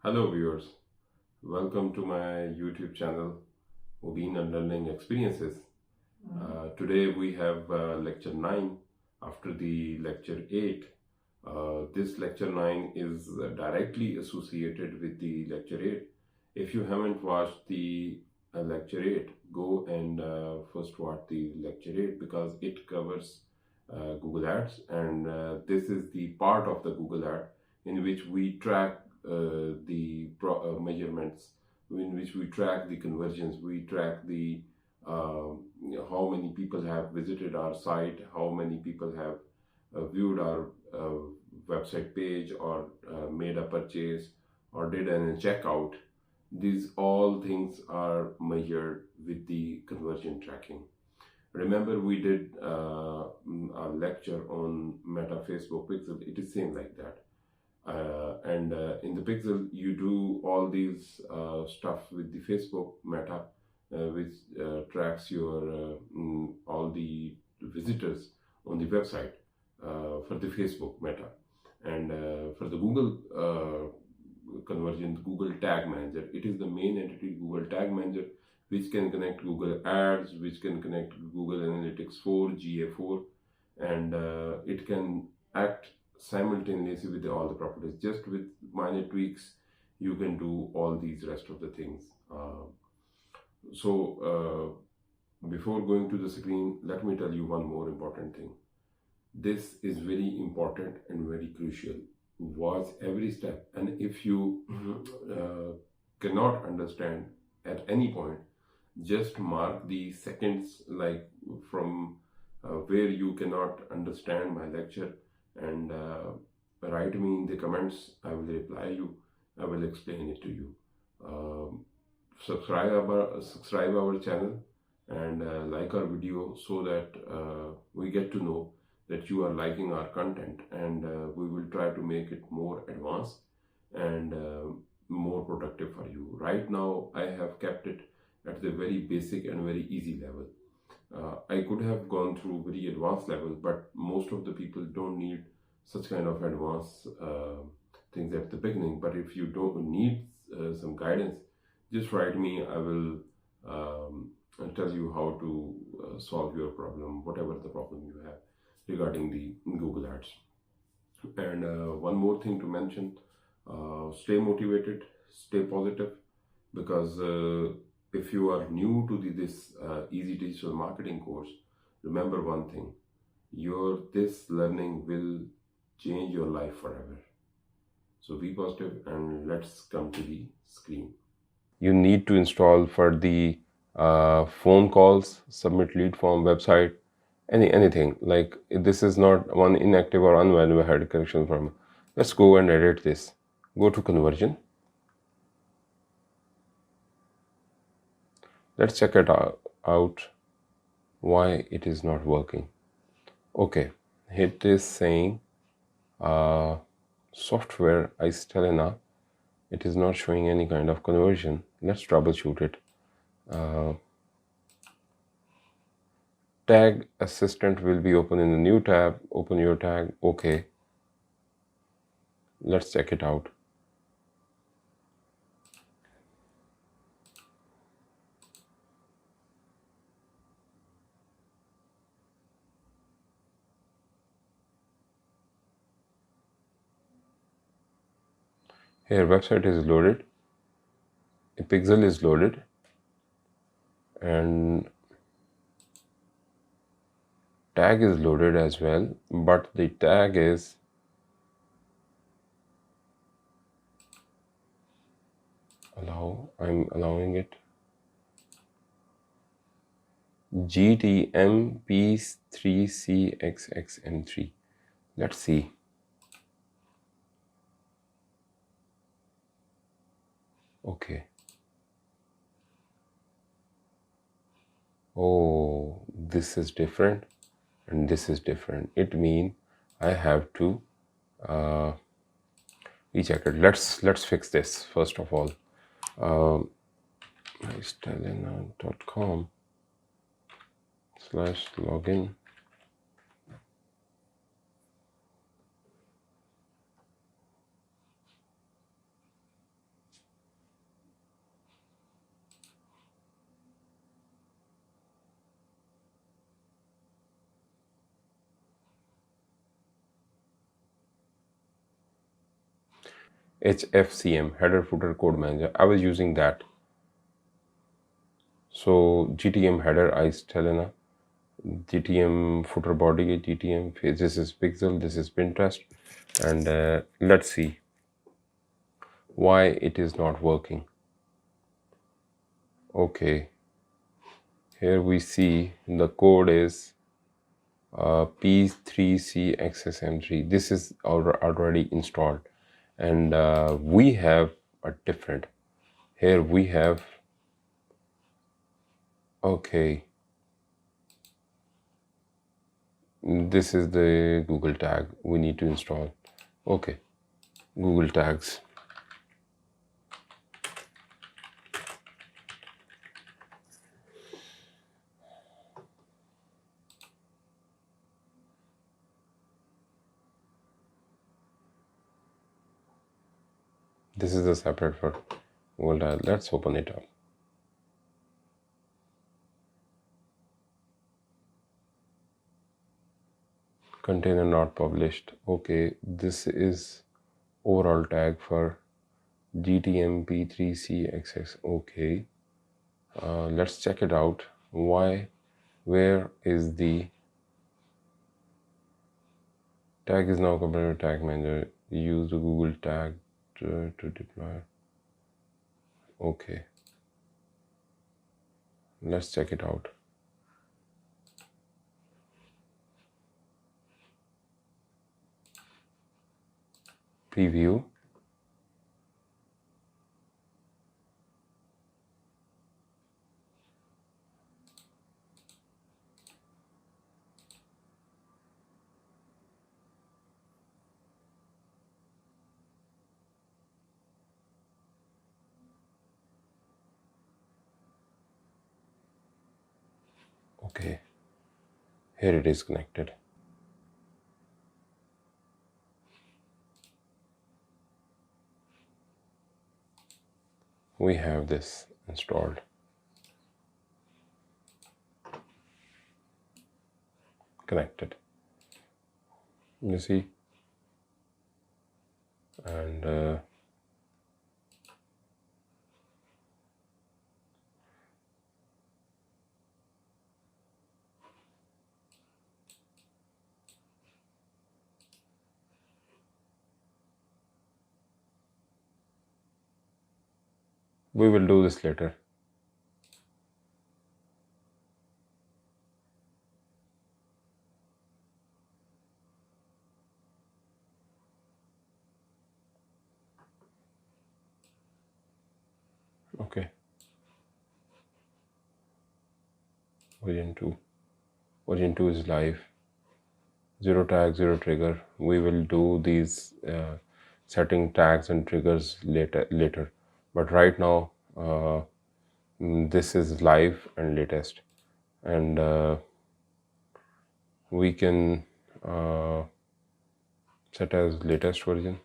Hello viewers, welcome to my YouTube channel Mubin and Learning Experiences. Today we have lecture 9 after the lecture 8. This lecture 9 is directly associated with the lecture 8. If you haven't watched the lecture 8, go and first watch the lecture 8 because it covers Google Ads, and this is the part of the Google Ad in which we track the measurements, in which we track the conversions, we track the how many people have visited our site, how many people have viewed our website page, or made a purchase, or did a checkout. These all things are measured with the conversion tracking. Remember, we did a lecture on Meta Facebook Pixel. It is same like that. And in the Pixel, you do all these stuff with the Facebook Meta, which tracks your all the visitors on the website for the Facebook Meta. And for the Google conversion, Google Tag Manager, it is the main entity, Google Tag Manager, which can connect Google Ads, which can connect Google Analytics 4, GA4, and it can act simultaneously with all the properties. Just with minor tweaks, you can do all these rest of the things. Before going to the screen, let me tell you one more important thing. This is very important and very crucial. Watch every step, and if you cannot understand at any point, just mark the seconds, like from where you cannot understand my lecture, and write me in the comments. I will reply you. I will explain it to you. Subscribe our channel and like our video, so that we get to know that you are liking our content, and we will try to make it more advanced and more productive for you. Right now I have kept it at the very basic and very easy level. I could have gone through very advanced level, but most of the people don't need such kind of advanced things at the beginning. But if you don't need some guidance, just write me. I will tell you how to solve your problem, whatever the problem you have regarding the Google Ads. And one more thing to mention, stay motivated, stay positive, because if you are new to this easy digital marketing course, remember one thing: this learning will change your life forever. So be positive, and let's come to the screen. You need to install for the phone calls, submit lead form, website, anything. Like, this is not one inactive or unvalidated correction form. Let's go and edit this. Go to conversion. Let's check it out why it is not working. Okay, hit this saying software Istelena. It is not showing any kind of conversion. Let's troubleshoot it. Tag assistant will be open in the new tab. Open your tag. Okay, let's check it out. Here, website is loaded, a pixel is loaded, and tag is loaded as well, but the tag is I'm allowing it GTM-P3CXXM3. Let's see. Okay. Oh, this is different and this is different. It means I have to recheck it. Let's fix this first of all. Istelena.com/login. HFCM, header footer code manager. I was using that. So GTM header is telling GTM footer body, GTM, this is pixel, this is Pinterest, and let's see why it is not working. Okay, here we see the code is P3CXSM3. This is already installed, and we have a different. Here we have, okay, this is the Google tag we need to install. Okay, Google tags. This is a separate for Google tag. Let's open it up. Container not published. Okay, this is overall tag for GTM P3CXX. Okay, let's check it out. Why? Where is the tag? Is now completed. Tag manager. Use the Google tag to deploy. Okay, let's check it out. Preview. Okay, here it is connected. We have this installed. Connected. You see, and we will do this later. Okay. Version 2. Version 2 is live. Zero tag, zero trigger. We will do these setting tags and triggers later. But right now, this is live and latest, and we can set as latest version.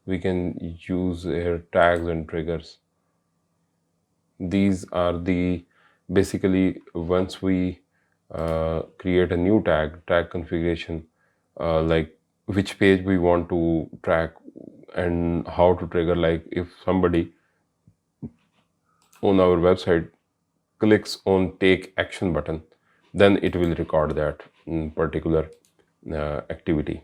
We can use here tags and triggers. These are the basically once we create a new tag configuration, like which page we want to track and how to trigger. Like if somebody on our website clicks on take action button, then it will record that particular activity.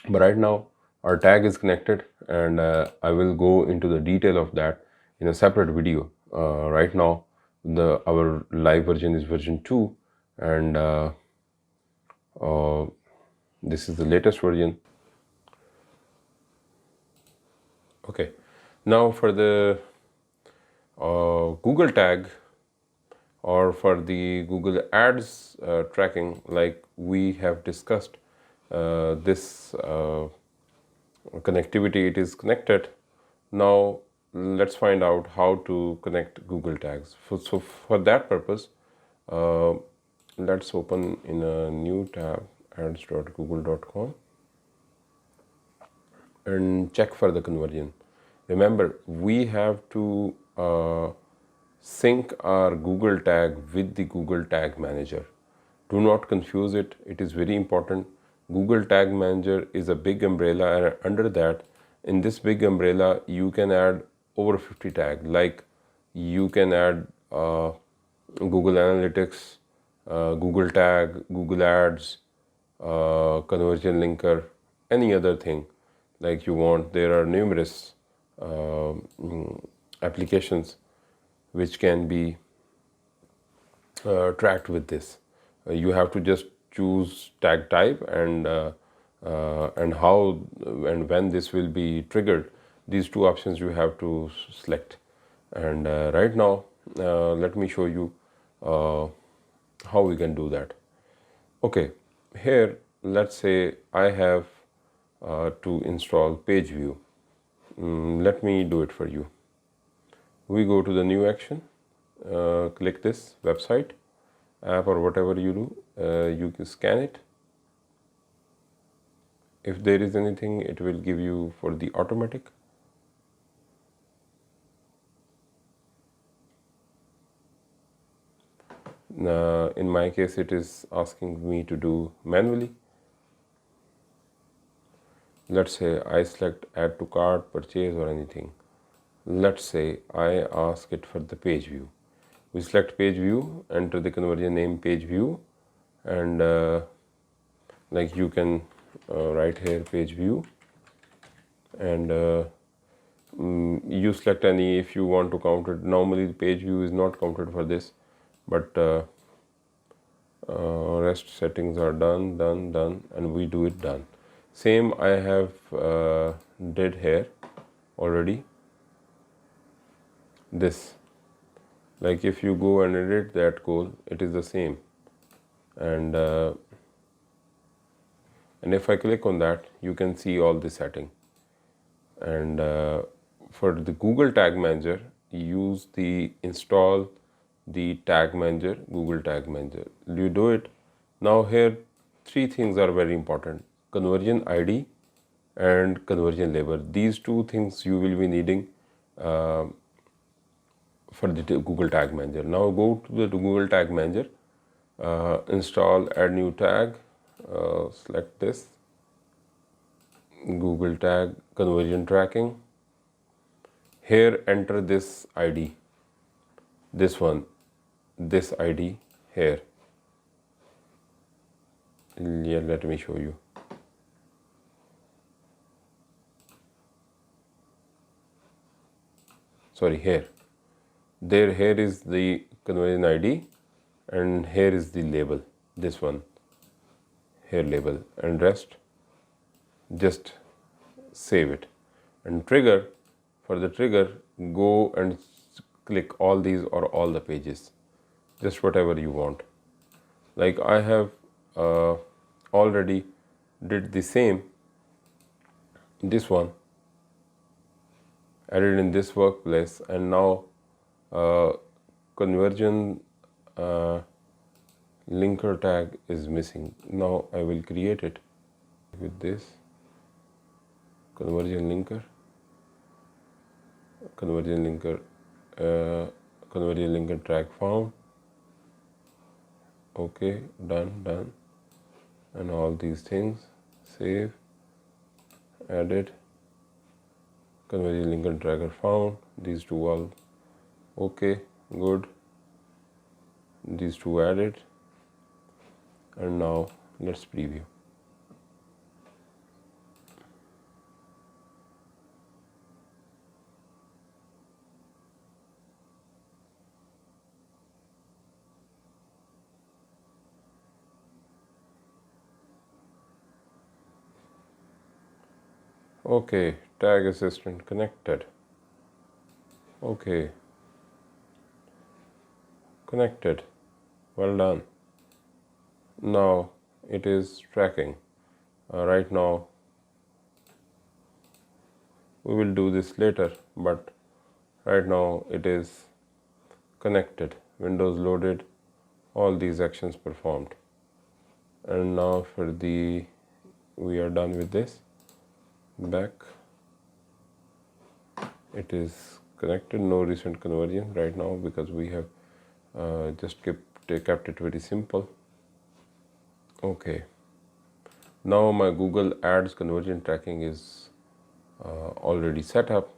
But right now our tag is connected, and I will go into the detail of that in a separate video. Right now our live version is version 2, and this is the latest version. Okay, now for the Google tag, or for the Google Ads tracking, like we have discussed, this connectivity, it is connected. Now let's find out how to connect Google tags. So for that purpose, let's open in a new tab, ads.google.com, and check for the conversion. Remember, we have to sync our Google tag with the Google Tag Manager. Do not confuse it, it is very important. Google Tag Manager is a big umbrella, and under that, in this big umbrella, you can add over 50 tags. Like you can add Google Analytics, Google Tag, Google Ads, conversion linker, any other thing like you want. There are numerous applications which can be tracked with this. You have to just choose tag type and how and when this will be triggered. These two options you have to select. And right now, let me show you how we can do that. Okay, here let's say I have to install page view. Let me do it for you. We go to the new action, click this website, app, or whatever you do. You can scan it. If there is anything, it will give you for the automatic. In my case, it is asking me to do manually. Let's say I select add to cart, purchase, or anything. Let's say I ask it for the page view. We select page view, enter the conversion name page view, and like you can write here page view, and you select any if you want to count it. Normally the page view is not counted for this, but rest settings are done, and we do it done. Same I have did here already. This, like if you go and edit that code, it is the same. And if I click on that, you can see all the setting. And for the Google Tag Manager, use the install the Tag Manager, Google Tag Manager. You do it. Now here, three things are very important: conversion ID and conversion label. These two things you will be needing for the Google Tag Manager. Now go to the Google Tag Manager, install add new tag, select this, Google Tag conversion tracking. Here enter this ID, this one, this ID here. Yeah, let me show you. Sorry, here. Here is the conversion ID, and here is the label, this one, here label, and rest just save it. And trigger, for the trigger, go and click all these or all the pages, just whatever you want. Like I have already did the same, this one added in this workplace, and now conversion linker tag is missing. Now I will create it with this conversion linker, conversion linker tag found. Okay, done, and all these things, save, added, conversion linker tracker found. These two all okay, good. These two added, and now let's preview. Okay, tag assistant connected. Okay, connected, well done. Now it is tracking. Right now we will do this later, but right now it is connected, Windows loaded, all these actions performed. And now for the, we are done with this, back, it is connected. No recent conversion right now because we have just kept it very simple. Okay, now my Google Ads conversion tracking is already set up.